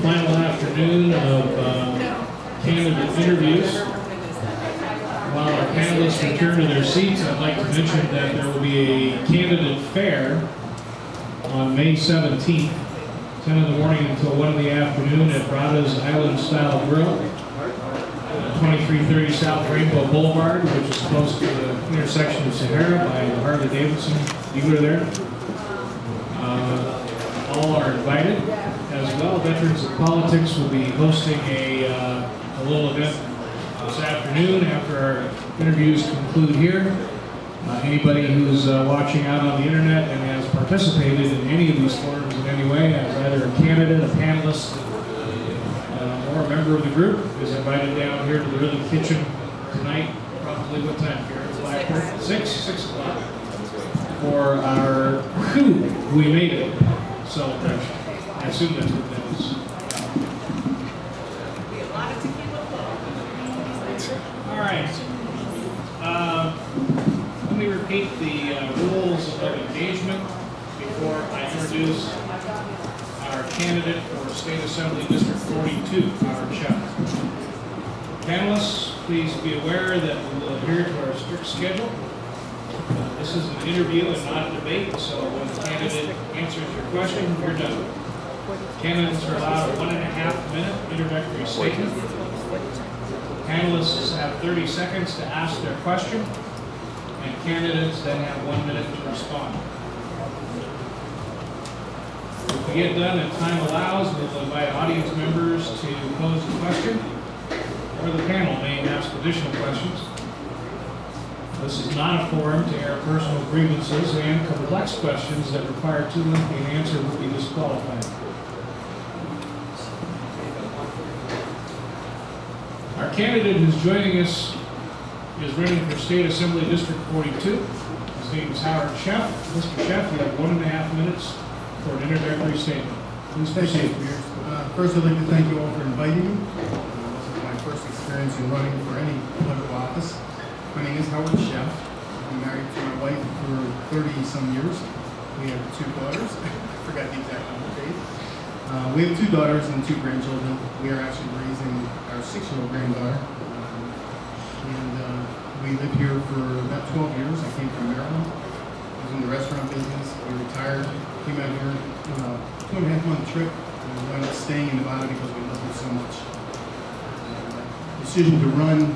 final afternoon of candidate interviews. While our panelists return to their seats, I'd like to mention that there will be a candidate fair on May 17th, 10 in the morning until 1 in the afternoon at Rada's Island Style Grill, 2330 South Rainbow Boulevard, which is close to the intersection of Sahara by the Harley-Davidson dealer there. All are invited as well. Veterans of Politics will be hosting a little event this afternoon after our interviews conclude here. Anybody who's watching out on the internet and has participated in any of these forums in any way, as either a candidate, a panelist, or a member of the group, is invited down here to the Ridley Kitchen tonight, probably what time here? 6 o'clock, for our Whew, We Made It celebration. I assume that's what that is. All right. Let me repeat the rules of engagement before I introduce our candidate for State Assembly District 42, our Scheff. Panelists, please be aware that we will adhere to our strict schedule. This is an interview and not a debate, so when the candidate answers your question, you're done. Candidates are allowed a 1.5-minute introductory statement. Panelists have 30 seconds to ask their question, and candidates then have 1 minute to respond. If we get done and time allows, we'll invite audience members to pose a question, or the panel may ask additional questions. This is not a forum to air personal grievances, and complex questions that require too lengthy an answer will be disqualified. Our candidate who's joining us is running for State Assembly District 42. His name is Howard Scheff. Mr. Scheff, you have 1.5 minutes for an introductory statement. Please proceed. First, I'd like to thank you all for inviting me. This is my first experience in running for any political office. My name is Howard Scheff. I'm married to my wife for 30-some years. We have 2 daughters. I forgot the exact number of days. We have 2 daughters and 2 grandchildren. We are actually raising our 6-year-old granddaughter. We lived here for about 12 years. I came from Maryland. I was in the restaurant business. We retired. Came out here on a 2.5-month trip. And we wound up staying in Nevada because we loved it so much. The decision to run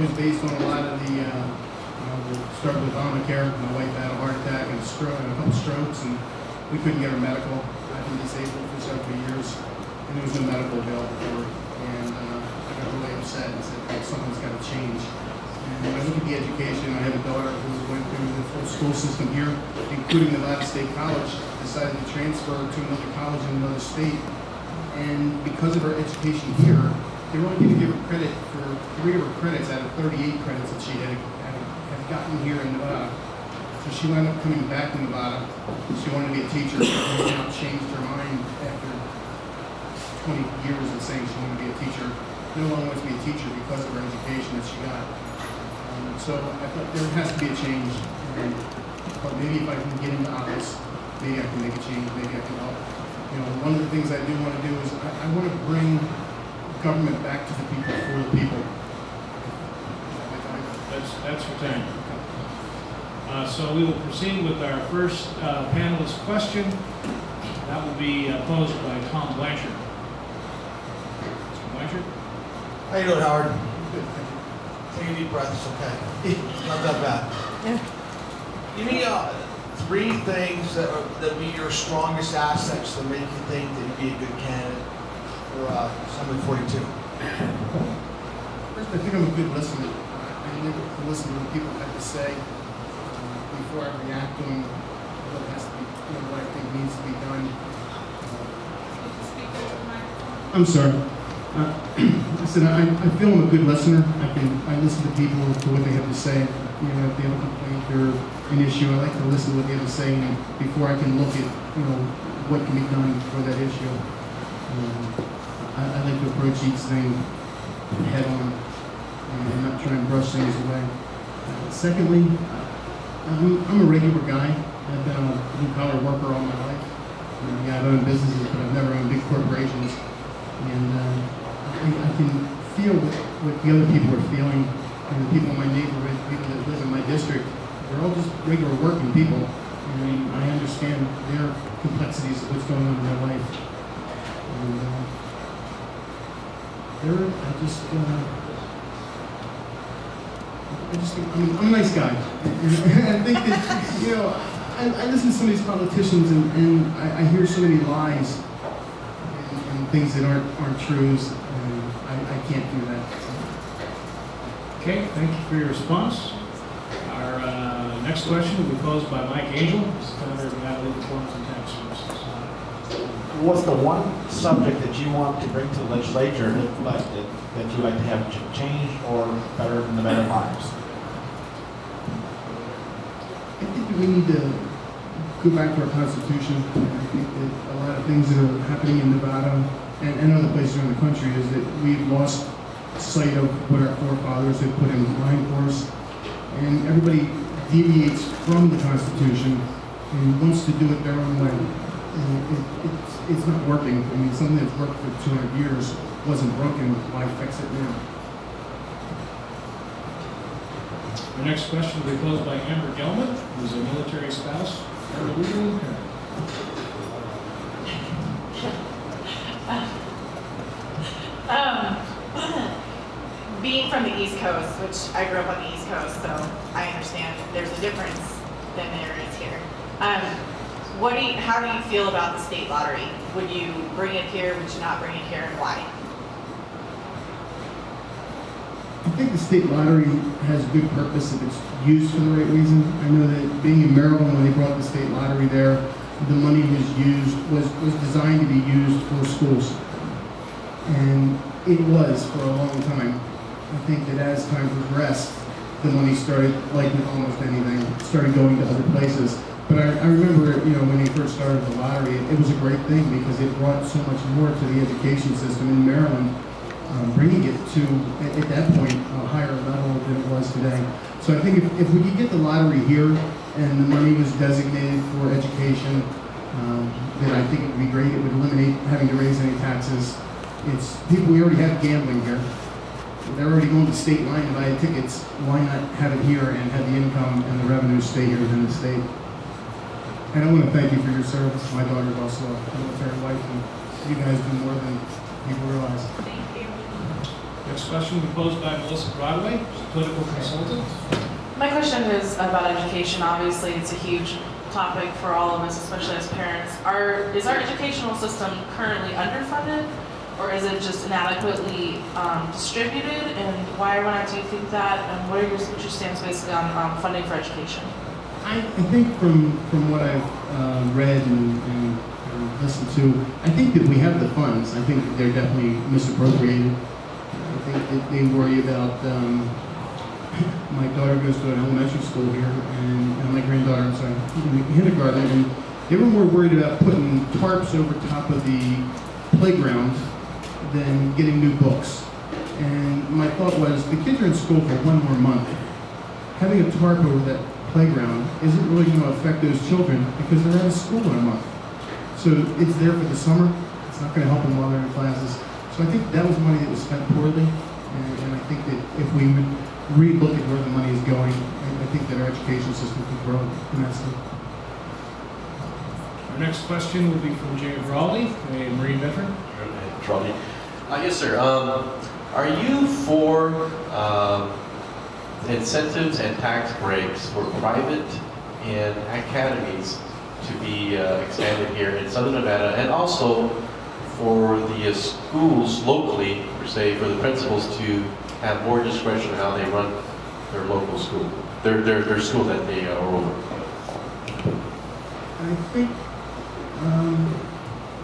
was based on a lot of the, we'll start with Obamacare. My wife had a heart attack and a couple strokes, and we couldn't get her medical. I've been disabled for several years, and there was no medical available for her. And I got really upset and said, hey, something's got to change. And when I look at the education, I have a daughter who went through the full school system here, including Nevada State College, decided to transfer to another college in another state. And because of her education here, they were only going to give her credit for 3 of her credits out of 38 credits that she had gotten here in Nevada. So she wound up coming back to Nevada. She wanted to be a teacher, and now changed her mind after 20 years of saying she wanted to be a teacher. No longer wants to be a teacher because of her education that she got. So I thought there has to be a change. But maybe if I can get into office, maybe I can make a change. Maybe I can help. One of the things I do want to do is I want to bring government back to the people, for the people. That's your time. So we will proceed with our first panelist question. That will be posed by Tom Blanchard. Mr. Blanchard? How you doing, Howard? Good. Take a deep breath. It's okay. It's not that bad. Give me 3 things that be your strongest assets that make you think that you'd be a good candidate for Assembly 42. First, I think I'm a good listener. I need to listen to what people have to say before I react on what has to be, what I think needs to be done. I'm sorry. I said I feel I'm a good listener. I listen to people for what they have to say. If they have a complaint or an issue, I like to listen to what they have to say before I can look at what can be done for that issue. I like to approach each thing head on and not try and brush things away. Secondly, I'm a regular guy. I've been a blue-collar worker all my life. I've owned businesses, but I've never owned big corporations. what the other people are feeling, and the people in my neighborhood, people that live in my district, they're all just regular working people, and I understand their complexities of what's going on in their life. And I just think, I'm a nice guy. And I think that, you know, I listen to some of these politicians and I hear so many lies and things that aren't truths, and I can't do that. Okay, thank you for your response. Our next question will be posed by Mike Angel, Senator of the Legal Forms and Tax Services. What's the one subject that you want to bring to the legislature that you'd like to have changed or better in the better lives? I think that we need to go back to our Constitution. I think that a lot of things that are happening in Nevada and other places around the country is that we've lost sight of what our forefathers had put in line for us. And everybody deviates from the Constitution and wants to do it their own way. And it's not working. I mean, something that's worked for 200 years wasn't broken. Why fix it now? Our next question will be posed by Amber Gelman, who is a military spouse. Being from the East Coast, which I grew up on the East Coast, so I understand there's a difference than there is here. How do you feel about the state lottery? Would you bring it here? Would you not bring it here, and why? I think the state lottery has good purpose if it's used for the right reason. I know that being in Maryland, when they brought the state lottery there, the money was designed to be used for schools. And it was for a long time. I think that as time progressed, the money started, like with almost anything, started going to other places. But I remember, you know, when they first started the lottery, it was a great thing because it brought so much more to the education system in Maryland, bringing it to, at that point, a higher level than it was today. So I think if we could get the lottery here and the money was designated for education, then I think it would be great. It would eliminate having to raise any taxes. We already have gambling here. They're already going to state line to buy tickets. Why not have it here and have the income and the revenues stay here within the state? And I want to thank you for your service. My daughter's also a military wife, and you guys do more than people realize. Thank you. Next question will be posed by Melissa Broadway, political consultant. My question is about education. Obviously, it's a huge topic for all of us, especially as parents. Is our educational system currently underfunded, or is it just inadequately distributed? And why or why not do you think that? And what's your stance basically on funding for education? I think from what I've read and listened to, I think that we have the funds. I think that they're definitely misappropriated. I think that they worry about, my daughter goes to an elementary school here, and my granddaughter, I'm sorry, in kindergarten, and they were more worried about putting tarps over top of the playground than getting new books. And my thought was, the kids are in school for one more month. Having a tarp over that playground isn't really going to affect those children because they're out of school in a month. So it's there for the summer. It's not going to help them while they're in classes. So I think that was money that was spent poorly. And I think that if we would re-look at where the money is going, I think that our education system could grow immensely. Our next question will be from Jay Veraldi, a Marine veteran. Trolley. Yes, sir. Are you for incentives and tax breaks for private and academies to be expanded here in Southern Nevada, and also for the schools locally, per se, for the principals to have more discretion in how they run their local school, their school that they are over?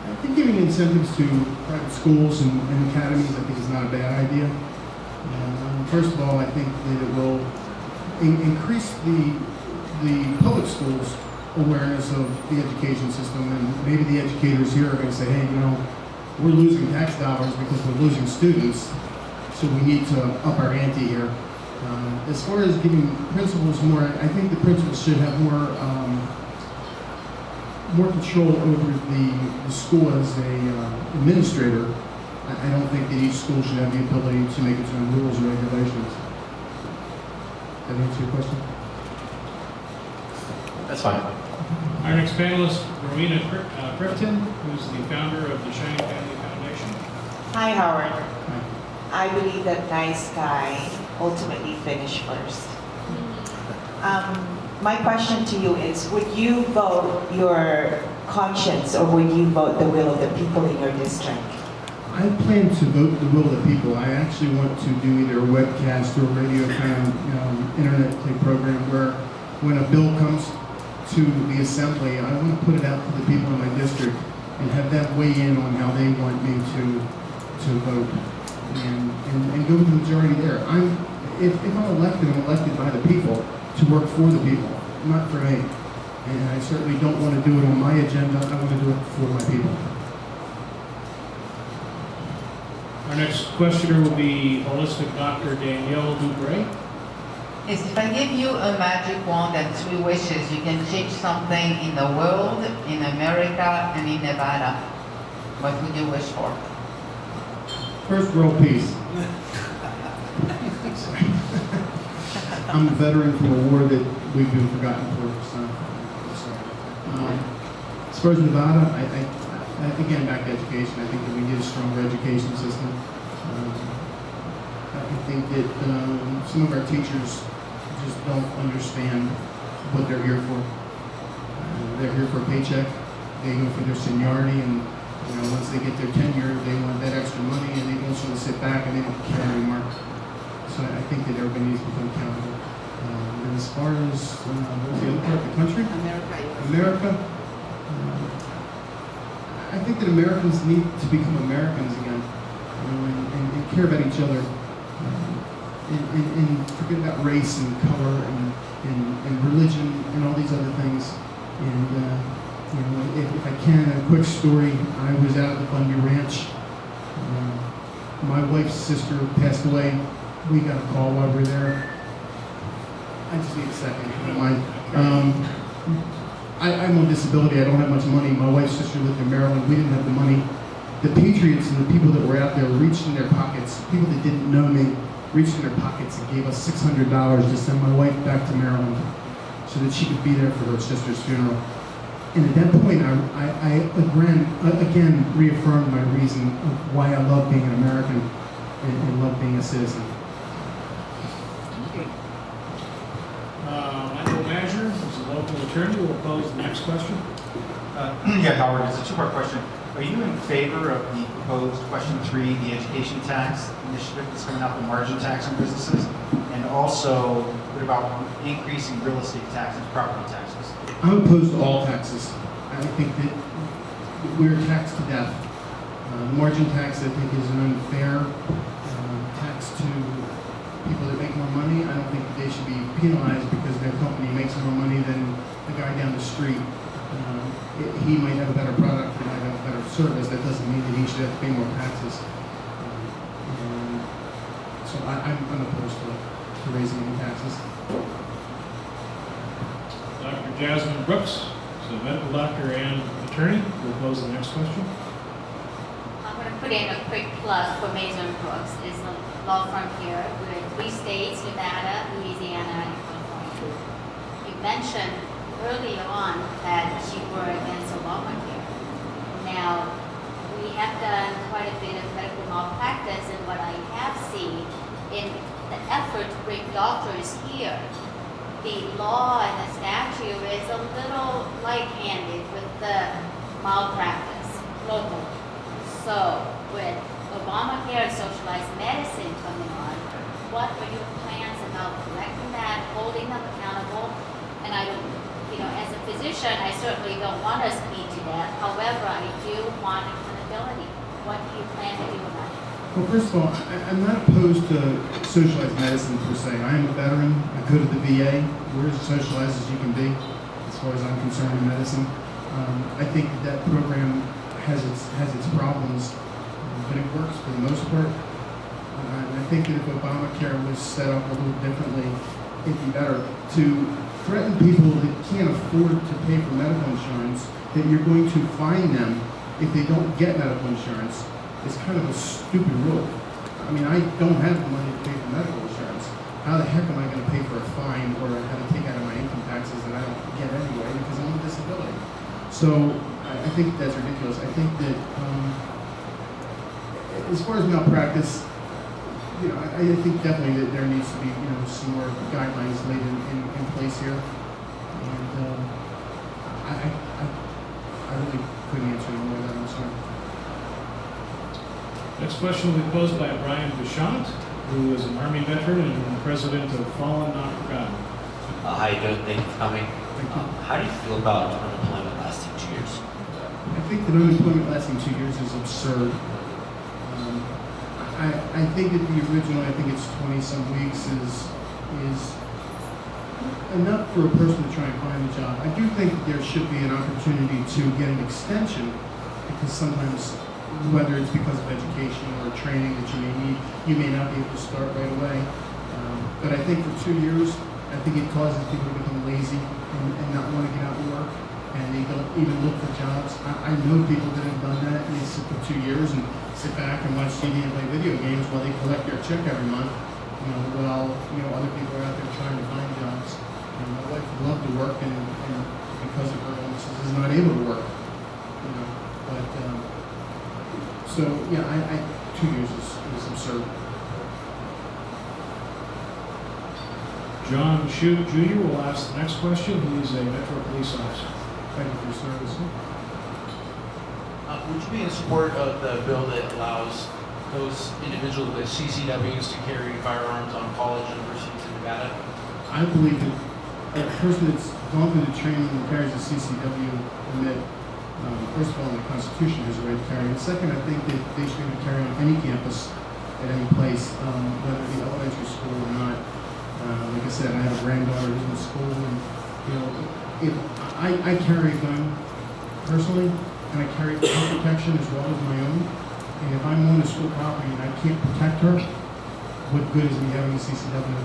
I think giving incentives to private schools and academies, I think is not a bad idea. First of all, I think that it will increase the public schools' awareness of the education system, and maybe the educators here are going to say, hey, you know, we're losing tax dollars because we're losing students, so we need to up our ante here. As far as giving principals more, I think the principals should have more control over the school as a administrator, I don't think that each school should have the ability to make its own rules and regulations. That answer your question? That's fine. Our next panelist, Rowena Crifton, who's the founder of the Shining Family Foundation. Hi, Howard. Hi. I believe that nice guy ultimately finish first. My question to you is, would you vote your conscience or would you vote the will of the people in your district? I plan to vote the will of the people. I actually want to do either a webcast or a radio kind of internet play program where when a bill comes to the assembly, I want to put it out to the people in my district and have them weigh in on how they want me to vote and go with the majority there. If I'm elected by the people to work for the people, not for me. And I certainly don't want to do it on my agenda. I want to do it for my people. Our next questioner will be holistic Dr. Danielle Dubray. Yes, if I give you a magic wand and 3 wishes, you can change something in the world, in America, and in Nevada. What would you wish for? First, world peace. I'm a veteran from a war that we've been forgotten for. So, as far as Nevada, I again, back to education. I think that we need a stronger education system. I think that some of our teachers just don't understand what they're here for. They're here for a paycheck. They go for their seniority, and once they get their tenure, they want that extra money, and they don't sort of sit back and they don't care anymore. So I think that everybody needs to become accountable. And as far as what was the other part of the country? America. I think that Americans need to become Americans again, and care about each other, and forget about race and color and religion and all these other things. And if I can, a quick story. I was out at the Bundy Ranch. My wife's sister passed away. We got a call while we were there. I just need a second, if you don't mind. I'm on disability. I don't have much money. My wife's sister lived in Maryland. We didn't have the money. The patriots and the people that were out there reached in their pockets. People that didn't know me reached in their pockets and gave us $600 to send my wife back to Maryland so that she could be there for her sister's funeral. And at that point, I again reaffirmed my reason of why I love being an American and love being a citizen. Michael Mazur, who's a local attorney, will pose the next question. Yeah, Howard, it's a 2-part question. Are you in favor of the proposed question 3, the education tax initiative that's coming out, the margin tax on businesses? And also, what about increasing real estate taxes, property taxes? I'm opposed to all taxes. I think that we're taxed to death. The margin tax, I think, is an unfair tax to people that make more money. I don't think that they should be penalized because their company makes more money than the guy down the street. He might have a better product, he might have a better service. That doesn't mean that he should have to pay more taxes. So I'm opposed to raising any taxes. Dr. Jasmine Brooks, who's a medical doctor and attorney, will pose the next question. I'm going to put in a quick plug for Mason Brooks. It's a law firm here. We're in 3 states, Nevada, Louisiana, and California. You mentioned earlier on that you were against Obamacare. Now, we have done quite a bit of medical malpractice, and what I have seen in the effort to bring doctors here, the law and the statute is a little light-handed with the malpractice locally. So, with Obamacare and socialized medicine coming on, what are your plans about correcting that, holding them accountable? And I don't, as a physician, I certainly don't want us beat to death. However, I do want accountability. What do you plan to do about it? Well, first of all, I'm not opposed to socialized medicine per se. I am a veteran. I go to the VA. We're as socialized as you can be, as far as I'm concerned in medicine. I think that program has its problems, but it works for the most part. And I think that if Obamacare was set up a little differently, it'd be better. To threaten people that can't afford to pay for medical insurance, that you're going to fine them if they don't get medical insurance, is kind of a stupid rule. I mean, I don't have the money to pay for medical insurance. How the heck am I going to pay for a fine or have to take out of my income taxes that I don't get anyway because I'm on disability? So I think that's ridiculous. I think that as far as malpractice, I think definitely that there needs to be some more guidelines laid in place here. And I really couldn't answer any more of that. I'm sorry. Next question will be posed by Brian Bouchant, who is an Army veteran and president of Fallen Not Forgotten. How you doing? Thank you for coming. How do you feel about unemployment lasting 2 years? I think that unemployment lasting 2 years is absurd. I think that the original, I think it's 20-some weeks, is enough for a person to try and find a job. I do think that there should be an opportunity to get an extension, because sometimes, whether it's because of education or training that you may need, you may not be able to start right away. But I think for 2 years, I think it causes people to become lazy and not want to get out and work, and they don't even look for jobs. I know people that have done that, and they sit for 2 years and sit back and watch TV and play video games while they collect their check every month, while other people are out there trying to find jobs. My wife would love to work, and because of her illnesses is not able to work. But so yeah, I 2 years is absurd. John Shute Jr. will ask the next question. He is a Metro Police officer. Thank you for your service. Would you be in support of the bill that allows those individuals with CCWs to carry firearms on college universities in Nevada? I believe that a person that's gone through the training and carries a CCW permit, first of all, the Constitution has a right to carry. And second, I think that they should be able to carry on any campus at any place, whether it be elementary school or not. Like I said, I have a granddaughter who's in school, and if I carry a gun personally, and I carry gun protection as well as my own. And if I'm on a school property and I can't protect her, what good is me having a CCW?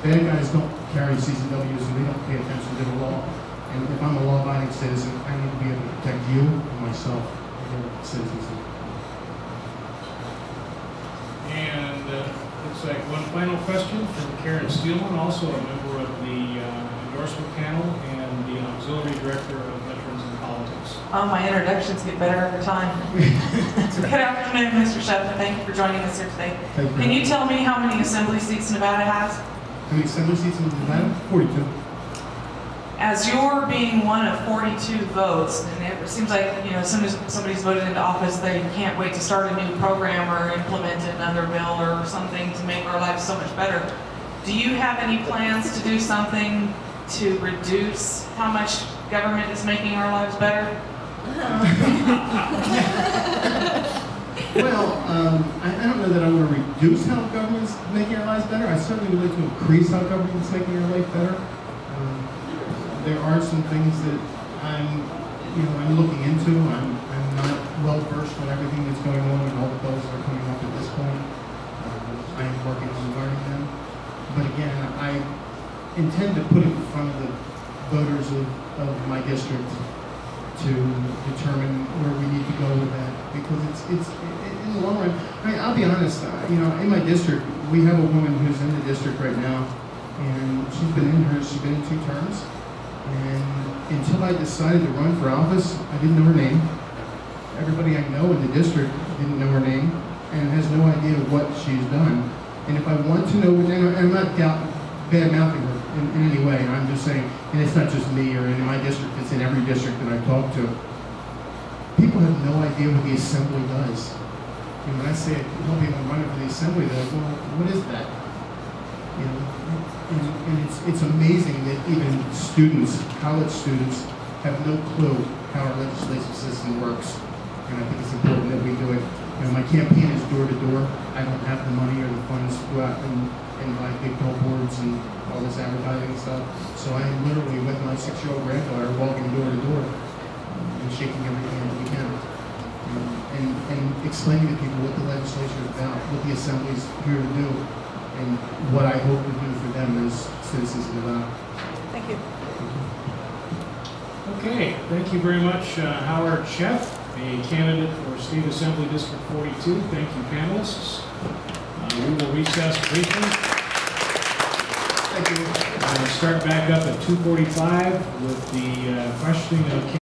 Bad guys don't carry CCWs and they don't pay attention to the law. And if I'm a law-abiding citizen, I need to be able to protect you and myself as citizens. And looks like one final question from Karen Steelman, also a member of the endorsement panel and the auxiliary director of Veterans in Politics. My introductions get better every time. Good afternoon, Mr. Scheff, and thank you for joining us here today. Can you tell me how many assembly seats Nevada has? How many assembly seats in Nevada? 42. As you're being one of 42 votes, and it seems like as soon as somebody's voted into office, they can't wait to start a new program or implement another bill or something to make our lives so much better. Do you have any plans to do something to reduce how much government is making our lives better? Well, I don't know that I want to reduce how government's making our lives better. I certainly would like to increase how government's making our life better. There are some things that I'm looking into. I'm not well versed on everything that's going on and all the bills that are coming up at this point. I am working on learning them. But again, I intend to put it in front of the voters of my district to determine where we need to go with that, because it's in the long run. I mean, I'll be honest. In my district, we have a woman who's in the district right now, and she's been in 2 terms. And until I decided to run for office, I didn't know her name. Everybody I know in the district didn't know her name and has no idea what she's done. And if I want to know, and I'm not bad-mouthing her in any way, I'm just saying, and it's not just me or in my district, it's in every district that I talk to. People have no idea what the assembly does. And when I say help people running for the assembly, they're like, well, what is that? And it's amazing that even students, college students, have no clue how our legislative system works. And I think it's important that we do it. My campaign is door to door. I don't have the money or the funds to go out and buy big billboards and all this advertising and stuff. So I am literally with my 6-year-old granddaughter walking door to door and shaking everything that we can. And explaining to people what the legislature is about, what the assembly is here to do, and what I hope to do for them as citizens of Nevada. Thank you. Okay, thank you very much, Howard Scheff. a candidate for State Assembly District 42. Thank you, panelists. We will recess briefly. Thank you. Start back up at 2:45 with the questioning of